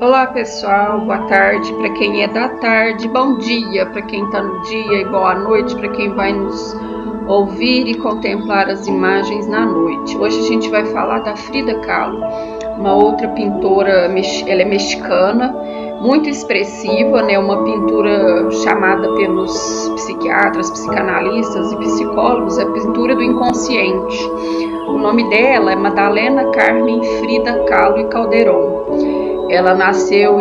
Olá pessoal, boa tarde para quem é da tarde, bom dia para quem está no dia e boa noite para quem vai nos ouvir e contemplar as imagens na noite. Hoje a gente vai falar da Frida Kahlo, uma outra pintora, ela é mexicana, muito expressiva, né? Uma pintura chamada pelos psiquiatras, psicanalistas e psicólogos a pintura do inconsciente. O nome dela é Madalena Carmen Frida Kahlo e Calderón. Ela nasceu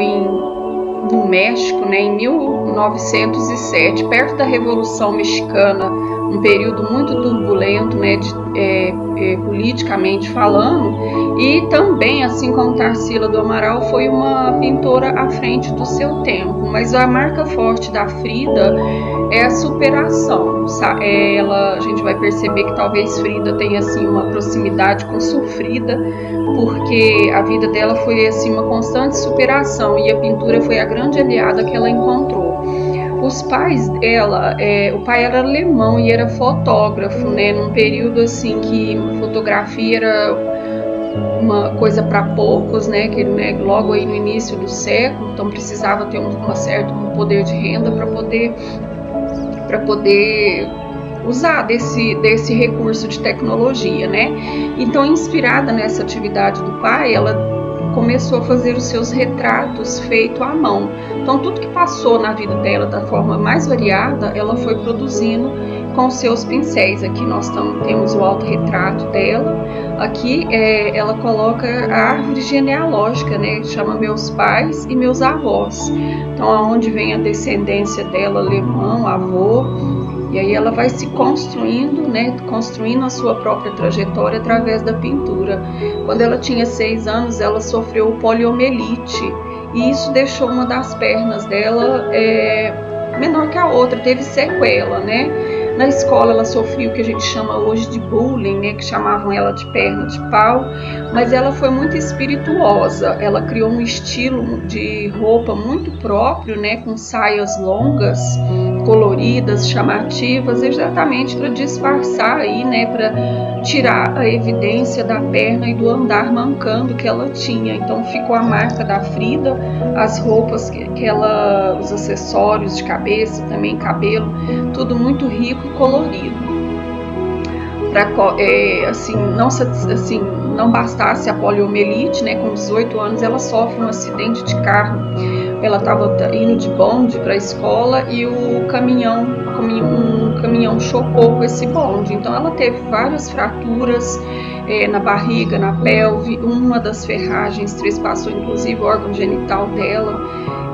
no México, né, em 1907, perto da Revolução Mexicana, um período muito turbulento, né, politicamente falando, e também, assim como Tarsila do Amaral, foi uma pintora à frente do seu tempo. Mas a marca forte da Frida é a superação. A gente vai perceber que talvez Frida tenha assim uma proximidade com Sofrida, porque a vida dela foi assim uma constante superação e a pintura foi a grande aliada que ela encontrou. Os pais dela, o pai era alemão e era fotógrafo, né? Num período assim que fotografia era uma coisa para poucos, né? Que logo aí no início do século, então precisava ter um certo poder de renda para poder usar desse recurso de tecnologia, né? Então, inspirada nessa atividade do pai, ela começou a fazer os seus retratos feitos à mão. Então, tudo que passou na vida dela da forma mais variada, ela foi produzindo com seus pincéis. Aqui nós temos o autorretrato dela. Aqui ela coloca a árvore genealógica, né? Chama meus pais e meus avós. Então, aonde vem a descendência dela, alemão, avô. E aí ela vai se construindo, né, construindo a sua própria trajetória através da pintura. Quando ela tinha 6 anos, ela sofreu poliomielite e isso deixou uma das pernas dela menor que a outra, teve sequela, né? Na escola ela sofreu o que a gente chama hoje de bullying, né, que chamavam ela de perna de pau, mas ela foi muito espirituosa. Ela criou um estilo de roupa muito próprio, né, com saias longas, coloridas, chamativas, exatamente para disfarçar aí, né, para tirar a evidência da perna e do andar mancando que ela tinha. Então ficou a marca da Frida, as roupas que ela, os acessórios de cabeça, também cabelo, tudo muito rico e colorido. Não bastasse a poliomielite, né, com 18 anos ela sofre um acidente de carro. Ela estava indo de bonde para a escola e um caminhão chocou com esse bonde. Então ela teve várias fraturas na barriga, na pelve, uma das ferragens trespassou inclusive o órgão genital dela.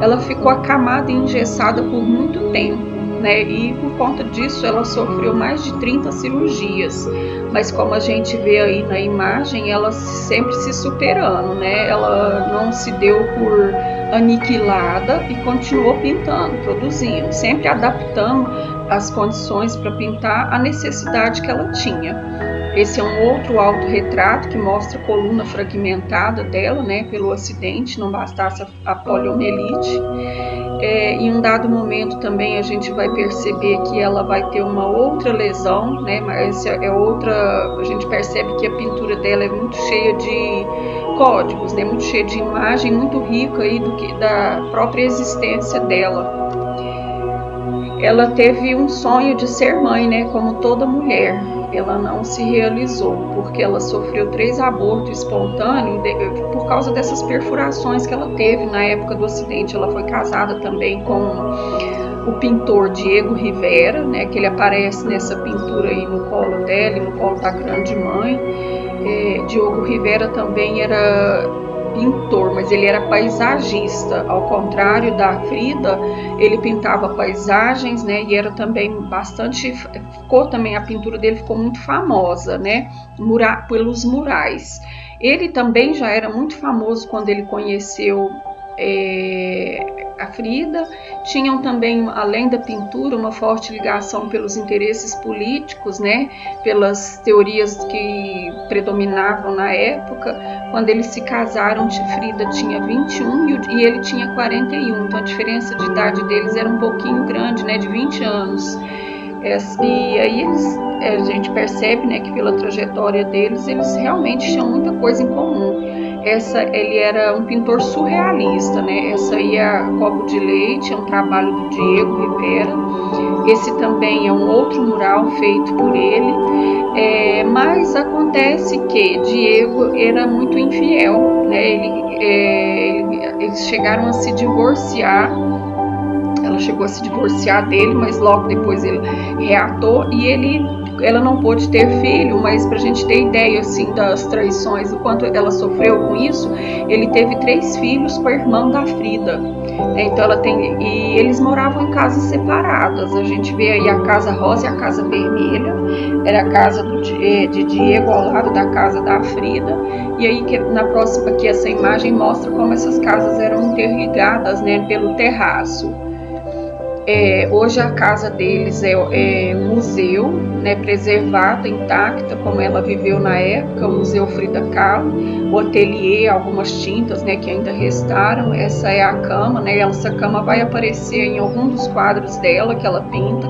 Ela ficou acamada e engessada por muito tempo, né? E por conta disso ela sofreu mais de 30 cirurgias. Mas como a gente vê aí na imagem, ela sempre se superando, né? Ela não se deu por aniquilada e continuou pintando, produzindo, sempre adaptando as condições para pintar a necessidade que ela tinha. Esse é um outro autorretrato que mostra a coluna fragmentada dela, né, pelo acidente, não bastasse a poliomielite. Em um dado momento também a gente vai perceber que ela vai ter uma outra lesão, né, mas a gente percebe que a pintura dela é muito cheia de códigos, né, muito cheia de imagem, muito rica aí da própria existência dela. Ela teve um sonho de ser mãe, né, como toda mulher. Ela não se realizou, porque ela sofreu 3 abortos espontâneos por causa dessas perfurações que ela teve na época do acidente. Ela foi casada também com o pintor Diego Rivera, né, que ele aparece nessa pintura aí no colo dela e no colo da grande mãe. Diego Rivera também era pintor, mas ele era paisagista, ao contrário da Frida, ele pintava paisagens, né, e era também a pintura dele ficou muito famosa, né, pelos murais. Ele também já era muito famoso quando ele conheceu a Frida. Tinham também, além da pintura, uma forte ligação pelos interesses políticos, né, pelas teorias que predominavam na época. Quando eles se casaram, Frida tinha 21 e ele tinha 41, então a diferença de idade deles era um pouquinho grande, né, de 20 anos. E aí a gente percebe, né, que pela trajetória deles, eles realmente tinham muita coisa em comum. ele era um pintor surrealista, né? Essa aí é a Copo de Leite, é um trabalho do Diego Rivera. Esse também é um outro mural feito por ele, mas acontece que Diego era muito infiel, né? Eles chegaram a se divorciar. Ela chegou a se divorciar dele, mas logo depois ele reatou e ela não pôde ter filho, mas para a gente ter ideia assim das traições, o quanto ela sofreu com isso, ele teve 3 filhos com a irmã da Frida. Então e eles moravam em casas separadas. A gente vê aí a casa rosa e a casa vermelha. Era a casa de Diego ao lado da casa da Frida. E aí na próxima aqui essa imagem mostra como essas casas eram interligadas, né, pelo terraço. Hoje a casa deles é um museu, né, preservada, intacta, como ela viveu na época, o Museu Frida Kahlo, o ateliê, algumas tintas, né, que ainda restaram. Essa é a cama, né, essa cama vai aparecer em algum dos quadros dela que ela pinta,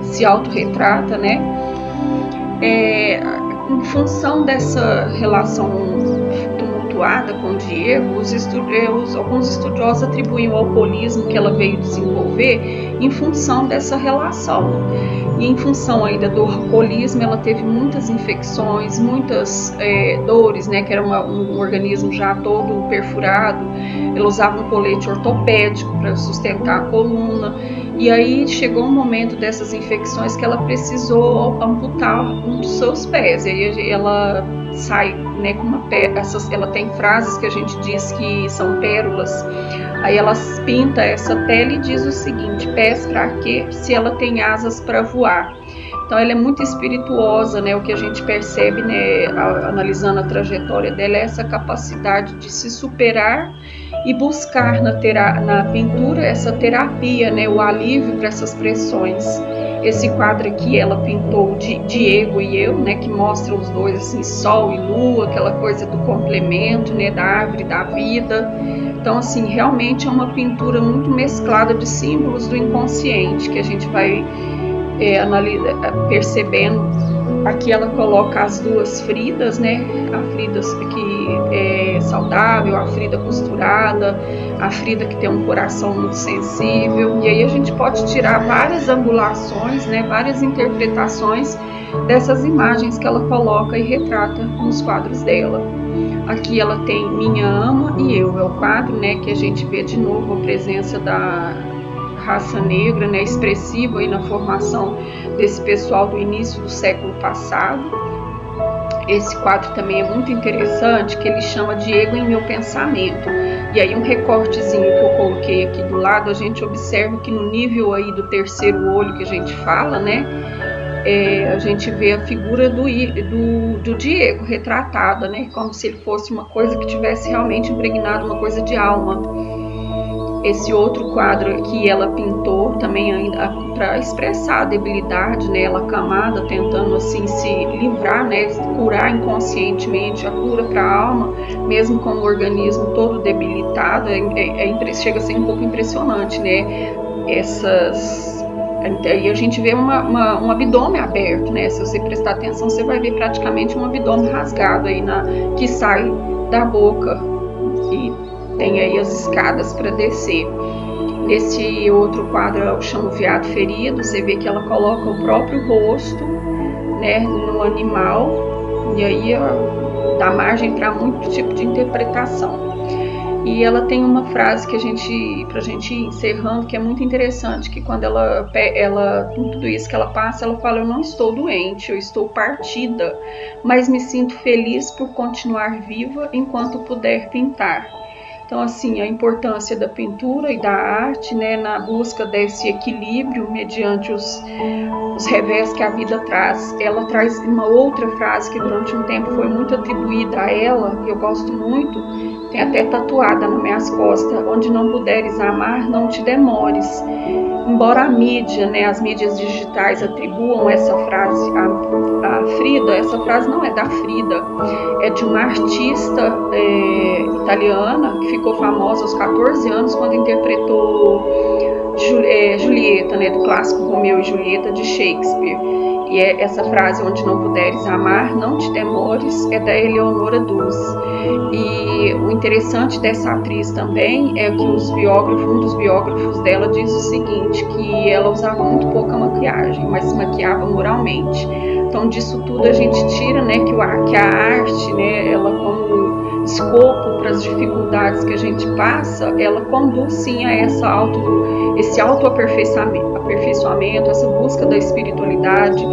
se autorretrata, né. Em função dessa relação tumultuada com Diego, alguns estudiosos atribuem o alcoolismo que ela veio desenvolver em função dessa relação. E em função ainda do alcoolismo, ela teve muitas infecções, muitas dores, né, que era um organismo já todo perfurado. Ela usava um colete ortopédico para sustentar a coluna. E aí chegou um momento dessas infecções que ela precisou amputar um dos seus pés. E aí ela sai, né, com ela tem frases que a gente diz que são pérolas. Aí ela pinta essa tela e diz o seguinte: pés para quê se ela tem asas para voar? Então ela é muito espirituosa, né? O que a gente percebe, né, analisando a trajetória dela, é essa capacidade de se superar e buscar na pintura essa terapia, né, o alívio para essas pressões. Esse quadro aqui ela pintou de Diego e eu, né, que mostra os dois assim, sol e lua, aquela coisa do complemento, né, da árvore da vida. Então assim, realmente é uma pintura muito mesclada de símbolos do inconsciente que a gente vai percebendo. Aqui ela coloca as 2 Fridas, né? A Frida que é saudável, a Frida costurada, a Frida que tem um coração muito sensível. E aí a gente pode tirar várias angulações, né? Várias interpretações dessas imagens que ela coloca e retrata nos quadros dela. Aqui ela tem Minha Ama e Eu, é o quadro, né, que a gente vê de novo a presença da raça negra, né, expressiva aí na formação desse pessoal do início do século passado. Esse quadro também é muito interessante, que ele chama Diego em Meu Pensamento. E aí um recortezinho que eu coloquei aqui do lado, a gente observa que no nível aí do terceiro olho que a gente fala, né, a gente vê a figura do Diego retratada, né, como se ele fosse uma coisa que tivesse realmente impregnado, uma coisa de alma. Esse outro quadro aqui ela pintou também ainda para expressar a debilidade, né, ela acamada, tentando assim se livrar, né, curar inconscientemente, a cura para a alma, mesmo com o organismo todo debilitado. Chega a ser um pouco impressionante, né, aí a gente vê um abdômen aberto, né? Se você prestar atenção, você vai ver praticamente um abdômen rasgado aí que sai da boca e tem aí as escadas para descer. Nesse outro quadro é o Chão do Veado Ferido, você vê que ela coloca o próprio rosto, né, no animal, e aí dá margem para muito tipo de interpretação. E ela tem uma frase que pra gente ir encerrando, que é muito interessante, que quando com tudo isso que ela passa, ela fala: eu não estou doente, eu estou partida, mas me sinto feliz por continuar viva enquanto puder pintar. Então, assim, a importância da pintura e da arte, né, na busca desse equilíbrio mediante os revés que a vida traz. Ela traz uma outra frase que durante um tempo foi muito atribuída a ela, que eu gosto muito, tem até tatuada nas minhas costas: onde não puderes amar, não te demores. Embora a mídia, né, as mídias digitais atribuam essa frase a Frida, essa frase não é da Frida, é de uma artista italiana que ficou famosa aos 14 anos quando interpretou Julieta, né, do clássico Romeu e Julieta de Shakespeare. E essa frase, onde não puderes amar, não te demores, é da Eleonora Duse. E o interessante dessa atriz também é que um dos biógrafos dela diz o seguinte, que ela usava muito pouca maquiagem, mas se maquiava moralmente. Então disso tudo a gente tira, né, que a arte, né, ela como escopo para as dificuldades que a gente passa, ela conduz sim a esse autoaperfeiçoamento, essa busca da espiritualidade,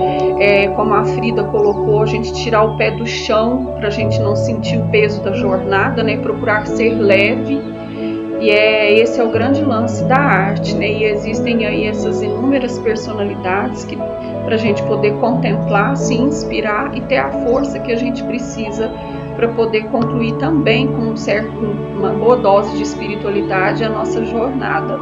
como a Frida colocou, a gente tirar o pé do chão para a gente não sentir o peso da jornada, né, procurar ser leve. E esse é o grande lance da arte, né? E existem aí essas inúmeras personalidades que para a gente poder contemplar, se inspirar e ter a força que a gente precisa para poder concluir também com uma boa dose de espiritualidade a nossa jornada.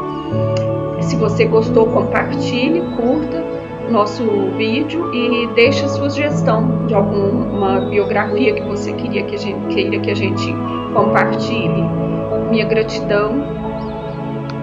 Se você gostou, compartilhe, curta nosso vídeo e deixe a sugestão de alguma biografia que você queira que a gente compartilhe. Minha gratidão